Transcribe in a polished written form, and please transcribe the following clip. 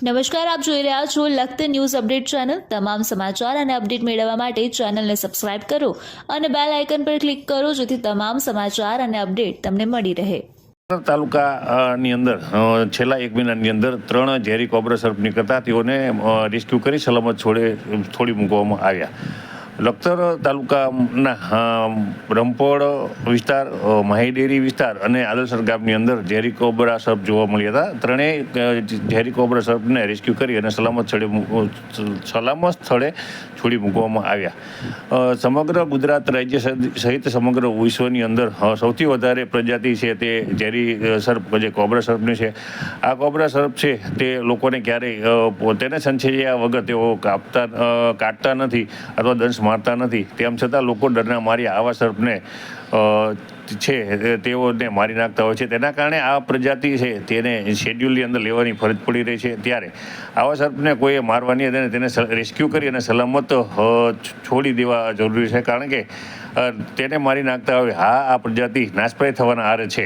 નમસ્કાર, આપ જોઈ રહ્યા છો લખત ન્યૂઝ અપડેટ ચેનલ। તમામ સમાચાર અને અપડેટ મેળવવા માટે ચેનલને સબસ્ક્રાઇબ કરો અને બેલ આઇકન પર ક્લિક કરો જેથી તમામ સમાચાર અને અપડેટ તમને મળી રહે। તાલુકાની અંદર છેલ્લા 1 મહિનાની અંદર 3 ઝેરી કોબ્રા સર્પ નીકળતા તેઓને રેસ્ક્યુ કરી સલામત છોડી મૂકવામાં આવ્યા। લખતર તાલુકાના રંપોડ વિસ્તાર, માહીડેરી વિસ્તાર અને આદલસર ગામની અંદર ઝેરી કોબ્રા સર્પ જોવા મળ્યા હતા। ત્રણેય ઝેરી કોબ્રા સર્પને રેસ્ક્યુ કરી અને સલામત સ્થળે છોડી મૂકવામાં આવ્યા। સમગ્ર ગુજરાત રાજ્ય સહિત સમગ્ર વિશ્વની અંદર સૌથી વધારે પ્રજાતિ છે તે ઝેરી સર્પ જે કોબ્રા સર્પની છે। આ કોબ્રા સર્પ છે તે લોકોને ક્યારેય તેને સંછેડ્યા વગર તેઓ કાટતા નથી અથવા દંશ મારતા નથી। તેમ છતાં લોકો ડરના માર્યા આવા સર્પને છે તેઓને મારી નાખતા હોય છે। તેના કારણે આ પ્રજાતિ છે તેને શેડ્યુલની અંદર લેવાની ફરજ પડી રહી છે। ત્યારે આવા સર્પને કોઈએ મારવાની અને તેને રેસ્ક્યુ કરી અને સલામત છોડી દેવા જરૂરી છે, કારણ કે તેને મારી નાખતા હોય આ પ્રજાતિ નાશપ્રાય થવાના આરે છે।